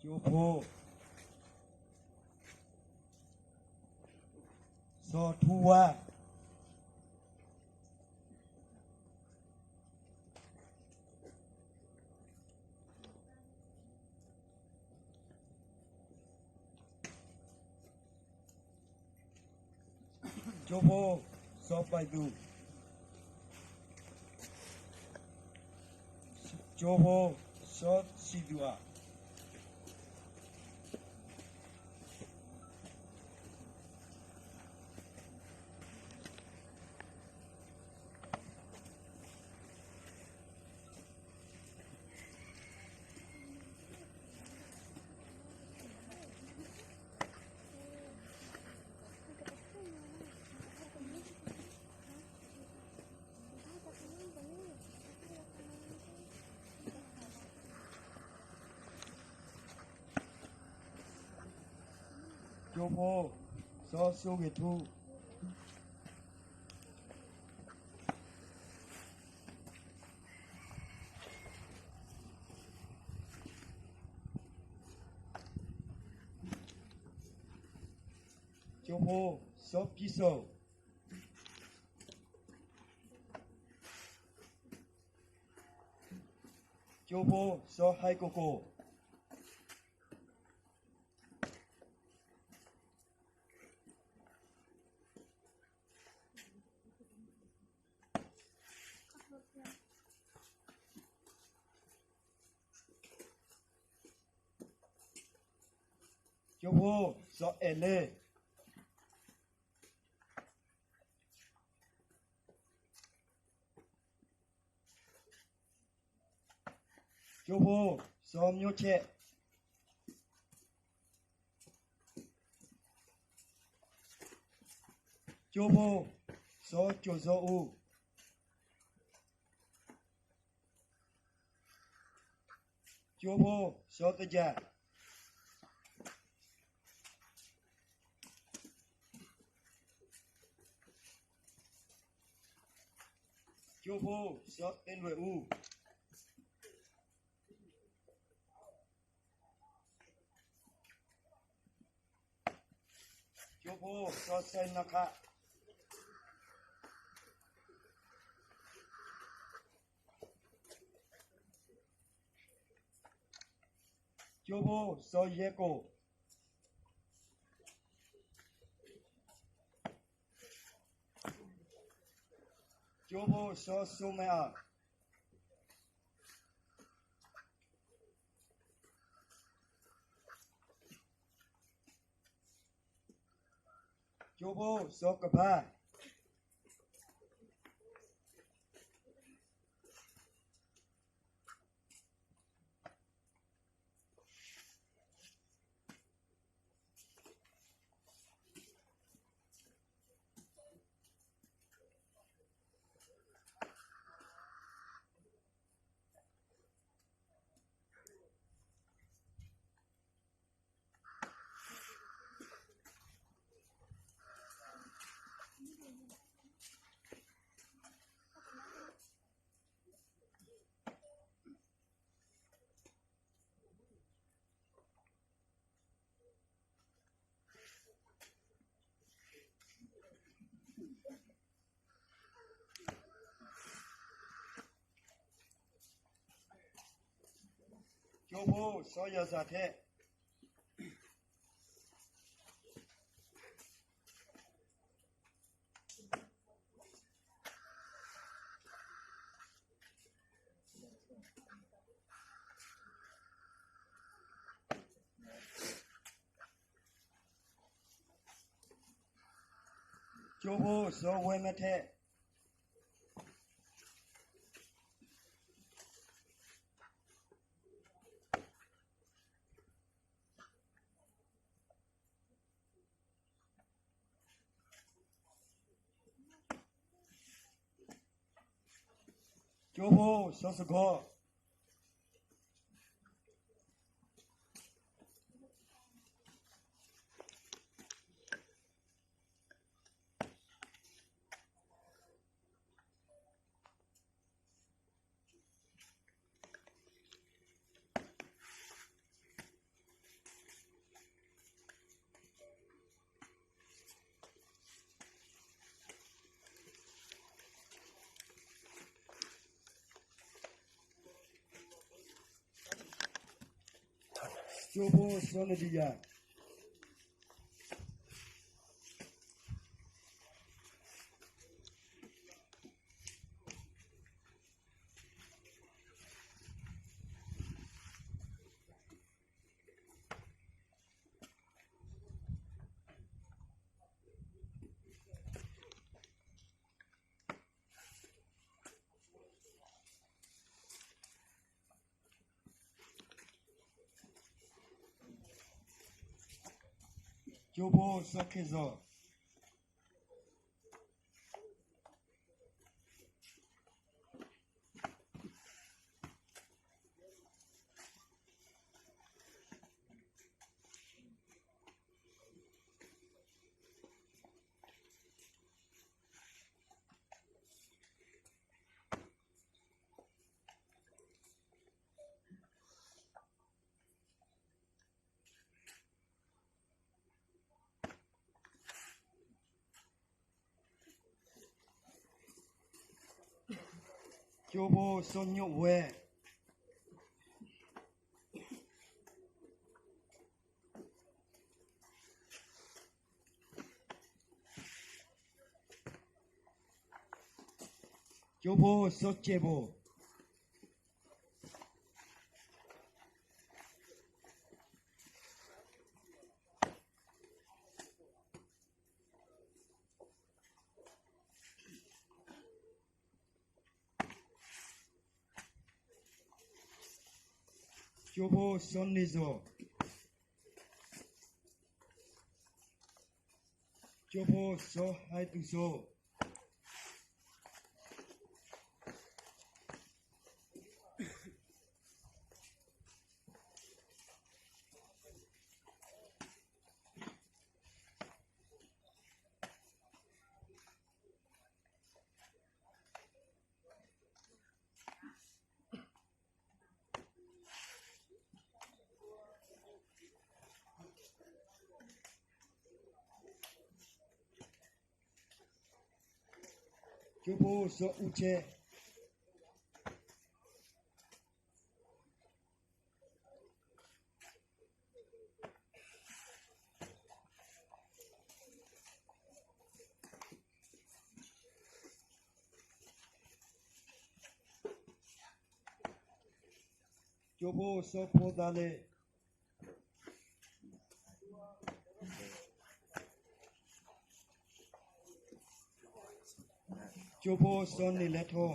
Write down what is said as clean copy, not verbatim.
Jopo so thua Jopo so Baidu Jopo so Sidua Jopo so Sugetu Jopo so Piso Jopo so Haikoko Jopo so Ele Jopo so Myoche Jopo so Jozo Jopo so Teja Jopo so Tenweu Jopo so Senaka Jopo so Yeko Jopo so Sumea Jopo so Kapa Jopo so Yazate Jopo so Wemete Jopo so Sugo ကျိုးဖို့စောနဒီယာကျိုးဖို့စောခေဇောကျိုးဖို့စောညွတ်ဝဲကျိုးဖို့စောချေဖို့ကျိုးဖို့စောနေဇောကျိုးဖို့စောဟိုက်တူဇောကျိုးဖို့စောဦးချဲကျိုးဖို့စောဖို့သားလေကျိုးဖို့စောနေလက်ထော